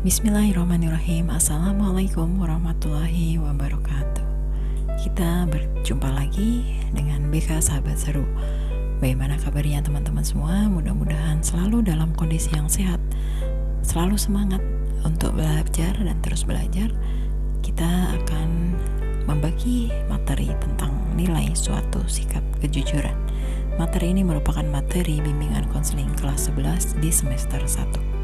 Bismillahirrahmanirrahim. Assalamualaikum warahmatullahi wabarakatuh. Kita berjumpa lagi dengan BK Sahabat Seru. Bagaimana kabarnya teman-teman semua? Mudah-mudahan selalu dalam kondisi yang sehat, selalu semangat untuk belajar dan terus belajar. Kita akan membagi materi tentang nilai suatu sikap kejujuran. Materi ini merupakan materi bimbingan konseling kelas 11 di semester 1.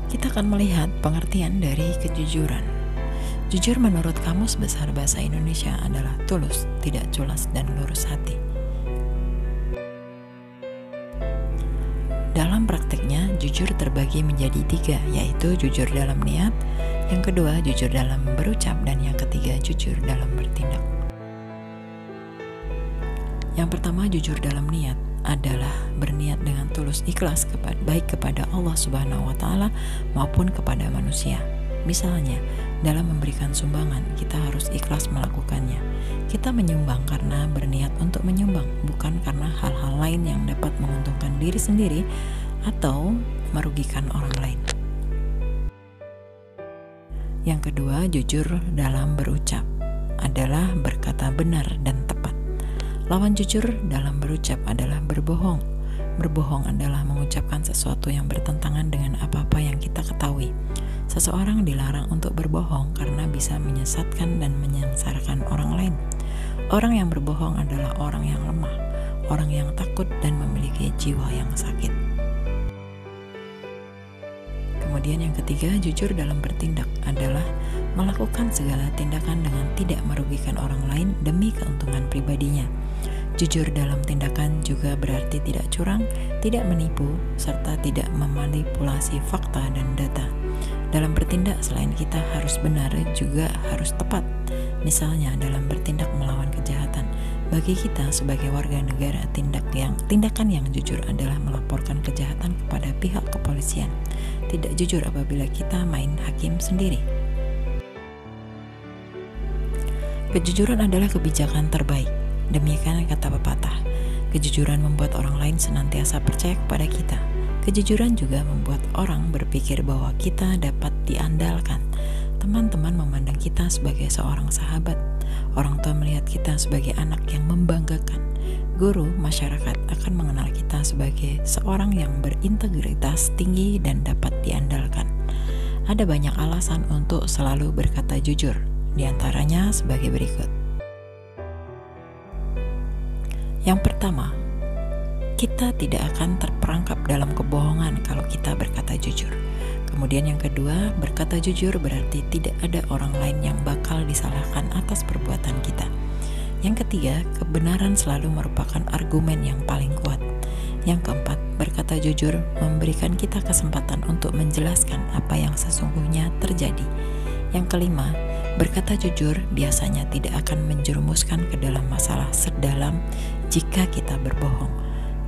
Kita akan melihat pengertian dari kejujuran. Jujur menurut Kamus Besar Bahasa Indonesia adalah tulus, tidak culas, dan lurus hati. Dalam prakteknya, jujur terbagi menjadi 3, yaitu jujur dalam niat, yang kedua jujur dalam berucap, dan yang ketiga jujur dalam bertindak. Yang pertama, jujur dalam niat adalah berniat dengan tulus ikhlas baik kepada Allah Subhanahu wa Ta'ala maupun kepada manusia. Misalnya, dalam memberikan sumbangan, kita harus ikhlas melakukannya. Kita menyumbang karena berniat untuk menyumbang, bukan karena hal-hal lain yang dapat menguntungkan diri sendiri atau merugikan orang lain. Yang kedua, jujur dalam berucap adalah berkata benar dan tepat. Lawan jujur dalam berucap adalah berbohong. Berbohong adalah mengucapkan sesuatu yang bertentangan dengan apa-apa yang kita ketahui. Seseorang dilarang untuk berbohong karena bisa menyesatkan dan menyengsarakan orang lain. Orang yang berbohong adalah orang yang lemah, orang yang takut dan memiliki jiwa yang sakit. Kemudian yang ketiga, jujur dalam bertindak adalah melakukan segala tindakan dengan tidak merugikan orang lain demi keuntungan pribadinya. Jujur dalam tindakan juga berarti tidak curang, tidak menipu, serta tidak memanipulasi fakta dan data. Dalam bertindak, selain kita harus benar, juga harus tepat. Misalnya dalam bertindak melawan kejahatan, bagi kita sebagai warga negara, tindakan yang jujur adalah melaporkan kejahatan kepada pihak kepolisian. Tidak jujur apabila kita main hakim sendiri. Kejujuran adalah kebijakan terbaik. Demikian kata pepatah, kejujuran membuat orang lain senantiasa percaya kepada kita. Kejujuran juga membuat orang berpikir bahwa kita dapat diandalkan. Teman-teman memandang kita sebagai seorang sahabat. Orang tua melihat kita sebagai anak yang membanggakan. Guru, masyarakat akan mengenal kita sebagai seorang yang berintegritas tinggi dan dapat diandalkan. Ada banyak alasan untuk selalu berkata jujur, di antaranya sebagai berikut. Yang pertama, kita tidak akan terperangkap dalam kebohongan kalau kita berkata jujur. Kemudian yang kedua, berkata jujur berarti tidak ada orang lain yang bakal disalahkan atas perbuatan kita. Yang ketiga, kebenaran selalu merupakan argumen yang paling kuat. Yang keempat, berkata jujur memberikan kita kesempatan untuk menjelaskan apa yang sesungguhnya terjadi. Yang kelima, berkata jujur biasanya tidak akan menjerumuskan ke dalam masalah sedalam jika kita berbohong.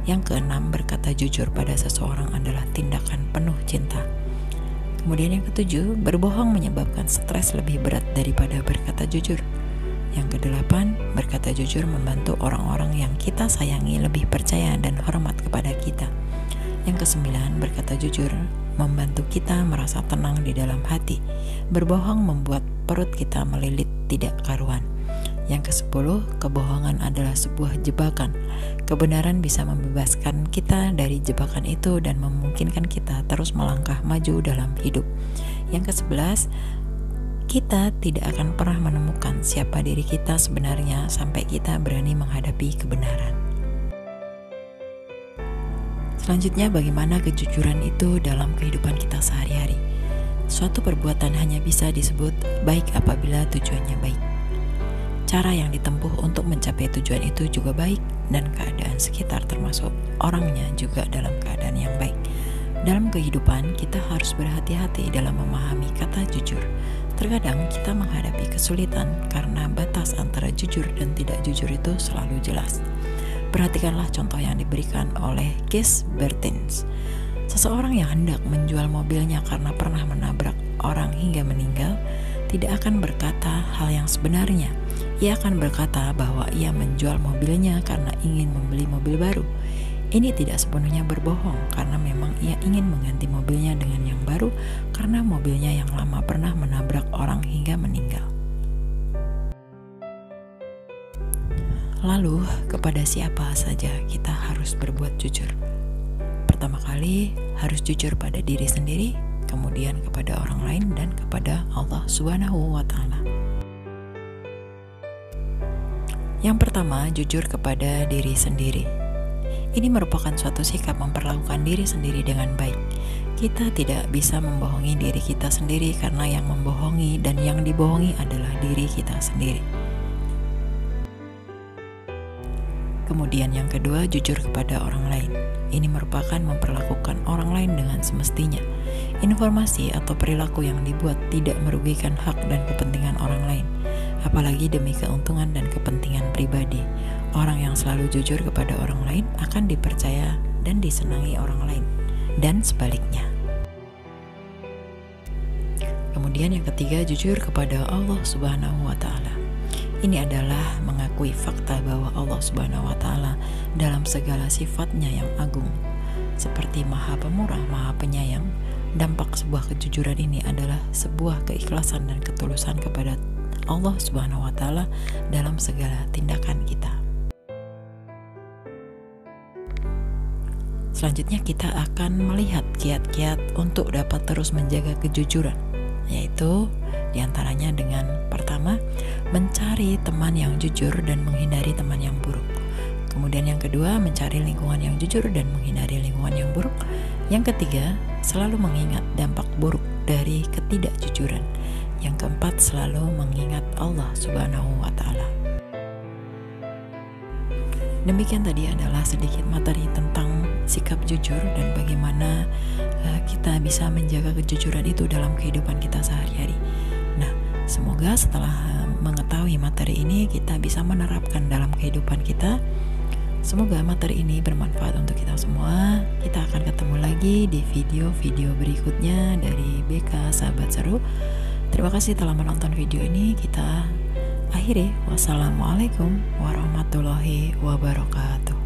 Yang keenam, berkata jujur pada seseorang adalah tindakan penuh cinta. Kemudian yang ketujuh, berbohong menyebabkan stres lebih berat daripada berkata jujur. Yang kedelapan, berkata jujur membantu orang-orang yang kita sayangi lebih percaya dan hormat kepada kita. Yang kesembilan, berkata jujur membantu kita merasa tenang di dalam hati. Berbohong membuat perut kita melilit tidak karuan. Yang kesepuluh, kebohongan adalah sebuah jebakan. Kebenaran bisa membebaskan kita dari jebakan itu dan memungkinkan kita terus melangkah maju dalam hidup. Yang kesebelas, kita tidak akan pernah menemukan siapa diri kita sebenarnya sampai kita berani menghadapi kebenaran. Selanjutnya, bagaimana kejujuran itu dalam kehidupan kita sehari-hari? Suatu perbuatan hanya bisa disebut baik apabila tujuannya baik. Cara yang ditempuh untuk mencapai tujuan itu juga baik, dan keadaan sekitar termasuk orangnya juga dalam keadaan yang baik. Dalam kehidupan, kita harus berhati-hati dalam memahami kata jujur. Terkadang kita menghadapi kesulitan karena batas antara jujur dan tidak jujur itu selalu jelas. Perhatikanlah contoh yang diberikan oleh Kees Bertens. Seseorang yang hendak menjual mobilnya karena pernah menabrak orang hingga meninggal tidak akan berkata hal yang sebenarnya. Ia akan berkata bahwa ia menjual mobilnya karena ingin membeli mobil baru. Ini tidak sepenuhnya berbohong karena memang ia ingin mengganti mobilnya dengan yang baru karena mobilnya yang lama pernah menabrak orang hingga meninggal. Lalu, kepada siapa saja kita harus berbuat jujur? Pertama kali, harus jujur pada diri sendiri, kemudian kepada orang lain, dan kepada Allah Subhanahu wa Ta'ala. Yang pertama, jujur kepada diri sendiri. Ini merupakan suatu sikap memperlakukan diri sendiri dengan baik. Kita tidak bisa membohongi diri kita sendiri karena yang membohongi dan yang dibohongi adalah diri kita sendiri. Kemudian yang kedua, jujur kepada orang lain. Ini merupakan memperlakukan orang lain dengan semestinya. Informasi atau perilaku yang dibuat tidak merugikan hak dan kepentingan orang lain, apalagi demi keuntungan dan kepentingan pribadi. Orang yang selalu jujur kepada orang lain akan dipercaya dan disenangi orang lain, dan sebaliknya. Kemudian yang ketiga, jujur kepada Allah Subhanahu wa Ta'ala. Ini adalah mengakui fakta bahwa Allah Subhanahu wa Ta'ala dalam segala sifatnya yang agung, seperti Maha Pemurah, Maha Penyayang. Dampak sebuah kejujuran ini adalah sebuah keikhlasan dan ketulusan kepada Allah Subhanahu wa Ta'ala dalam segala tindakan kita. Selanjutnya kita akan melihat kiat-kiat untuk dapat terus menjaga kejujuran, yaitu diantaranya dengan pertama, mencari teman yang jujur dan menghindari teman yang buruk. Kemudian yang kedua, mencari lingkungan yang jujur dan menghindari lingkungan yang buruk. Yang ketiga, selalu mengingat dampak buruk dari ketidakjujuran. Yang keempat, selalu mengingat Allah Subhanahu wa Ta'ala. Demikian tadi adalah sedikit materi tentang sikap jujur dan bagaimana kita bisa menjaga kejujuran itu dalam kehidupan kita sehari-hari. Nah, semoga setelah mengetahui materi ini kita bisa menerapkan dalam kehidupan kita. Semoga materi ini bermanfaat untuk kita semua. Kita akan ketemu lagi di video-video berikutnya dari BK Sahabat Seru. Terima kasih telah menonton video ini. Kita akhiri. Wassalamualaikum warahmatullahi wabarakatuh.